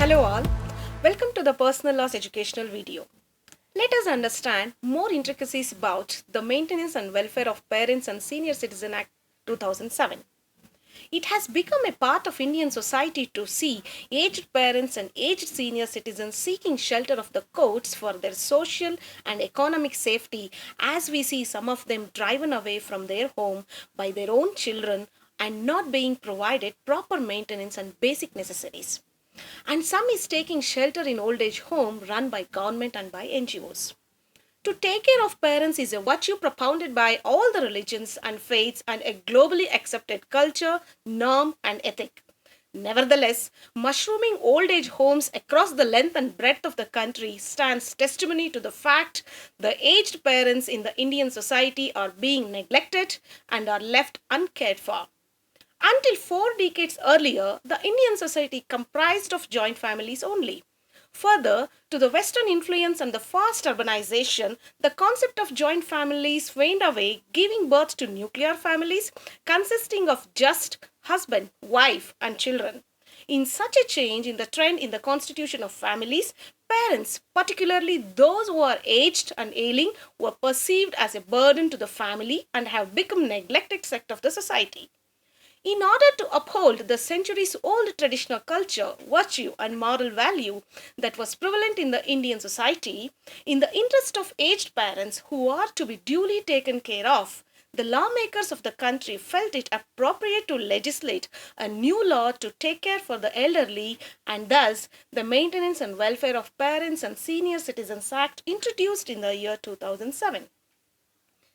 Hello all, welcome to the Personal Loss Educational video. Let us understand more intricacies about the Maintenance and Welfare of Parents and Senior Citizen Act 2007. It has become a part of Indian society to see aged parents and aged senior citizens seeking shelter of the courts for their social and economic safety, as we see some of them driven away from their home by their own children and not being provided proper maintenance and basic necessities. And some is taking shelter in old age home run by government and by NGOs. To take care of parents is a virtue propounded by all the religions and faiths and a globally accepted culture, norm and ethic. Nevertheless, mushrooming old age homes across the length and breadth of the country stands testimony to the fact the aged parents in the Indian society are being neglected and are left uncared for. Until 4 decades earlier, the Indian society comprised of joint families only. Further, to the Western influence and the fast urbanization, the concept of joint families waned away, giving birth to nuclear families consisting of just husband, wife, and children. In such a change in the trend in the constitution of families, parents, particularly those who are aged and ailing, were perceived as a burden to the family and have become neglected sect of the society. In order to uphold the centuries old traditional culture, virtue, and moral value that was prevalent in the Indian society, in the interest of aged parents who are to be duly taken care of, the lawmakers of the country felt it appropriate to legislate a new law to take care for the elderly, and thus the Maintenance and Welfare of Parents and Senior Citizens Act introduced in the year 2007.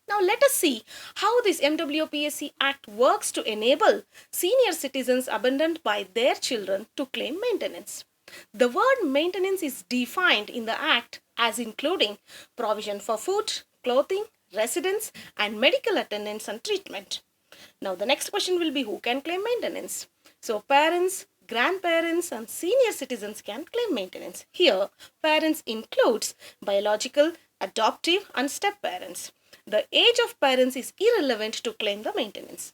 Now let us see how this MWPSC Act works to enable senior citizens abandoned by their children to claim maintenance. The word maintenance is defined in the Act as including provision for food, clothing, residence and medical attendance and treatment. Now the next question will be who can claim maintenance? So parents, grandparents and senior citizens can claim maintenance. Here parents includes biological, adoptive and step parents. The age of parents is irrelevant to claim the maintenance.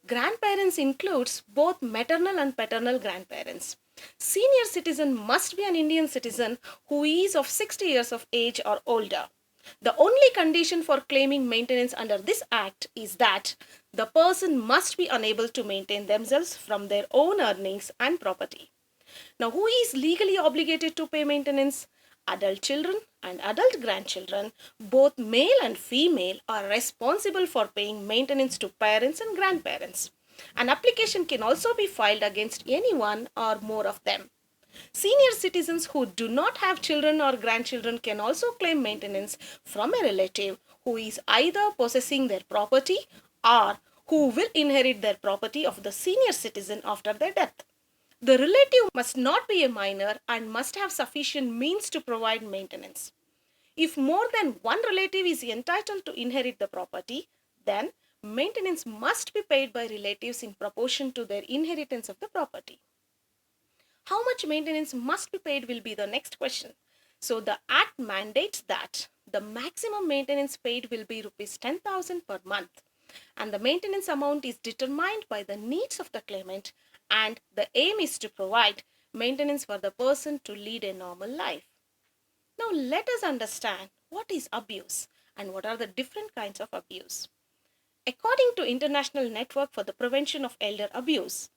Grandparents includes both maternal and paternal grandparents. Senior citizen must be an Indian citizen who is of 60 years of age or older. The only condition for claiming maintenance under this act is that the person must be unable to maintain themselves from their own earnings and property. Now, who is legally obligated to pay maintenance? Adult children and adult grandchildren, both male and female, are responsible for paying maintenance to parents and grandparents. An application can also be filed against any one or more of them. Senior citizens who do not have children or grandchildren can also claim maintenance from a relative who is either possessing their property or who will inherit their property of the senior citizen after their death. The relative must not be a minor and must have sufficient means to provide maintenance. If more than one relative is entitled to inherit the property, then maintenance must be paid by relatives in proportion to their inheritance of the property. How much maintenance must be paid will be the next question. So the Act mandates that the maximum maintenance paid will be rupees 10,000 per month, and the maintenance amount is determined by the needs of the claimant, and the aim is to provide maintenance for the person to lead a normal life. Now let us understand what is abuse and what are the different kinds of abuse. According to International Network for the Prevention of Elder Abuse,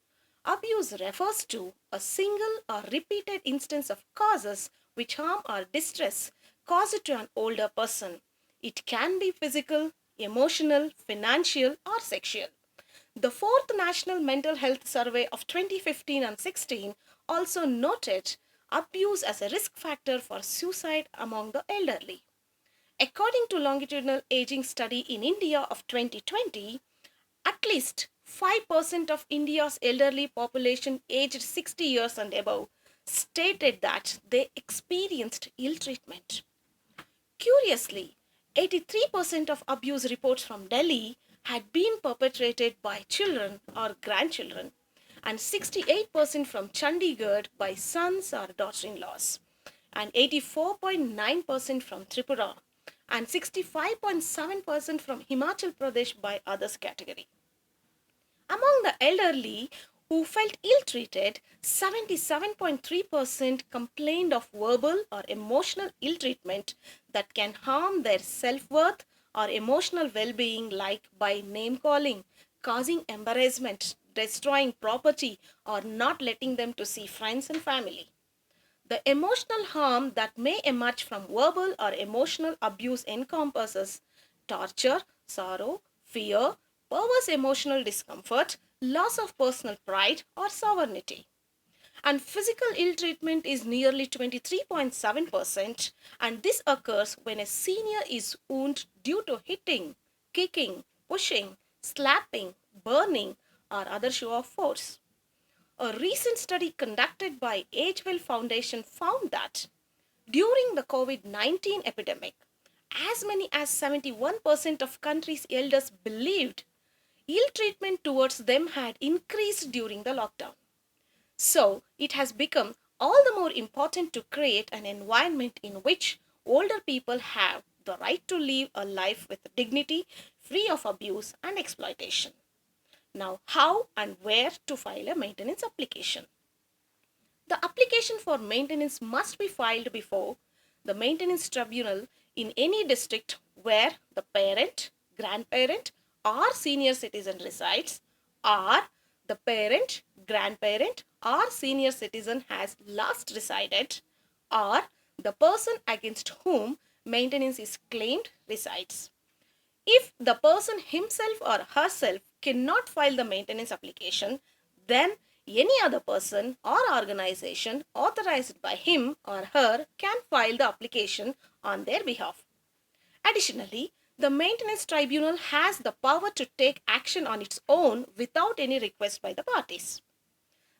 abuse refers to a single or repeated instance of causes which harm or distress caused to an older person. It can be physical, emotional, financial or sexual. The fourth National Mental Health Survey of 2015 and 16 also noted abuse as a risk factor for suicide among the elderly. According to longitudinal aging study in India of 2020, at least 5% of India's elderly population aged 60 years and above stated that they experienced ill treatment. Curiously, 83% of abuse reports from Delhi had been perpetrated by children or grandchildren, and 68% from Chandigarh by sons or daughter-in-laws, and 84.9% from Tripura, and 65.7% from Himachal Pradesh by others category. Among the elderly, who felt ill-treated, 77.3% complained of verbal or emotional ill-treatment that can harm their self-worth or emotional well-being, like by name-calling, causing embarrassment, destroying property, or not letting them to see friends and family. The emotional harm that may emerge from verbal or emotional abuse encompasses torture, sorrow, fear, perverse emotional discomfort, loss of personal pride, or sovereignty. And physical ill treatment is nearly 23.7%, and this occurs when a senior is wounded due to hitting, kicking, pushing, slapping, burning, or other show of force. A recent study conducted by Agewell Foundation found that during the COVID-19 epidemic, as many as 71% of country's elders believed ill treatment towards them had increased during the lockdown. So, it has become all the more important to create an environment in which older people have the right to live a life with dignity, free of abuse and exploitation. Now, how and where to file a maintenance application? The application for maintenance must be filed before the maintenance tribunal in any district where the parent, grandparent, or senior citizen resides, or the parent, grandparent, or senior citizen has last resided, or the person against whom maintenance is claimed resides. If the person himself or herself cannot file the maintenance application, then any other person or organization authorized by him or her can file the application on their behalf. Additionally, the maintenance tribunal has the power to take action on its own without any request by the parties.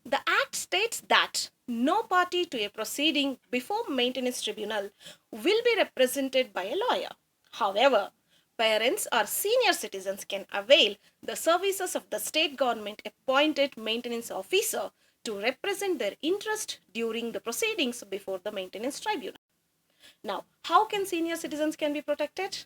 The Act states that no party to a proceeding before maintenance tribunal will be represented by a lawyer. However, parents or senior citizens can avail the services of the state government appointed maintenance officer to represent their interest during the proceedings before the maintenance tribunal. Now, how can senior citizens can be protected?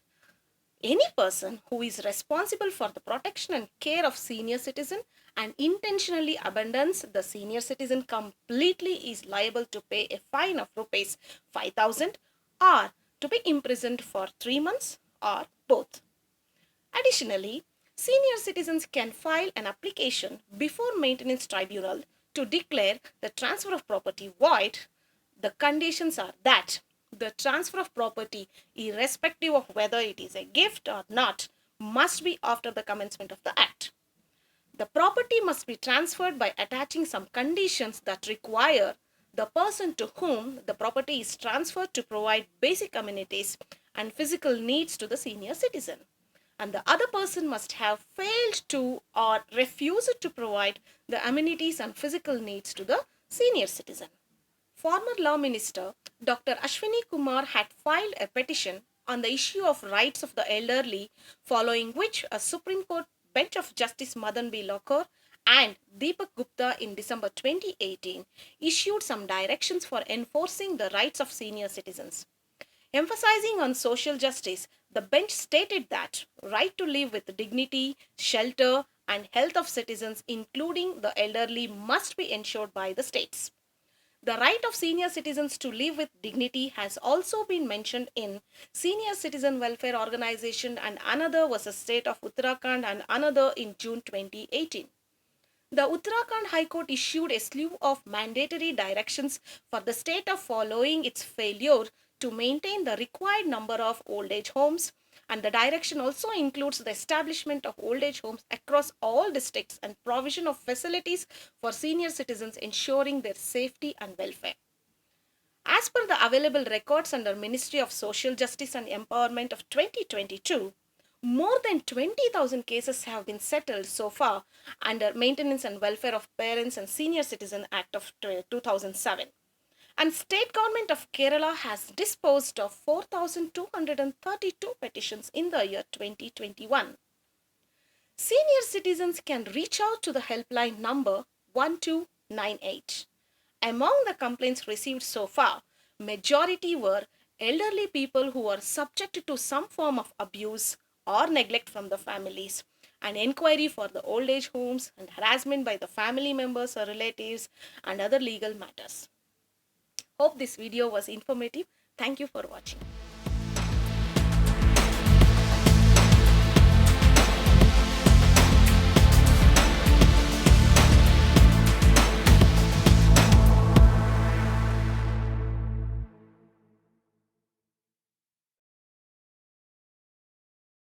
Any person who is responsible for the protection and care of senior citizen and intentionally abandons the senior citizen completely is liable to pay a fine of rupees 5,000 or to be imprisoned for 3 months or both. Additionally, senior citizens can file an application before maintenance tribunal to declare the transfer of property void. The conditions are that the transfer of property, irrespective of whether it is a gift or not, must be after the commencement of the act. The property must be transferred by attaching some conditions that require the person to whom the property is transferred to provide basic amenities and physical needs to the senior citizen. And the other person must have failed to or refused to provide the amenities and physical needs to the senior citizen. Former Law Minister Dr. Ashwini Kumar had filed a petition on the issue of rights of the elderly, following which a Supreme Court bench of Justice Madan B. Lokar and Deepak Gupta in December 2018 issued some directions for enforcing the rights of senior citizens. Emphasizing on social justice, the bench stated that right to live with dignity, shelter, and health of citizens, including the elderly, must be ensured by the states. The right of senior citizens to live with dignity has also been mentioned in Senior Citizen Welfare Organization and another versus State of Uttarakhand and another in June 2018. The Uttarakhand High Court issued a slew of mandatory directions for the state of following its failure to maintain the required number of old age homes, and the direction also includes the establishment of old age homes across all districts and provision of facilities for senior citizens ensuring their safety and welfare. As per the available records under Ministry of Social Justice and Empowerment of 2022, more than 20,000 cases have been settled so far under Maintenance and Welfare of Parents and Senior Citizen Act of 2007. And state government of Kerala has disposed of 4,232 petitions in the year 2021. Senior citizens can reach out to the helpline number 1298. Among the complaints received so far, majority were elderly people who are subject to some form of abuse or neglect from the families, an inquiry for the old age homes, and harassment by the family members or relatives, and other legal matters. Hope this video was informative. Thank you for watching.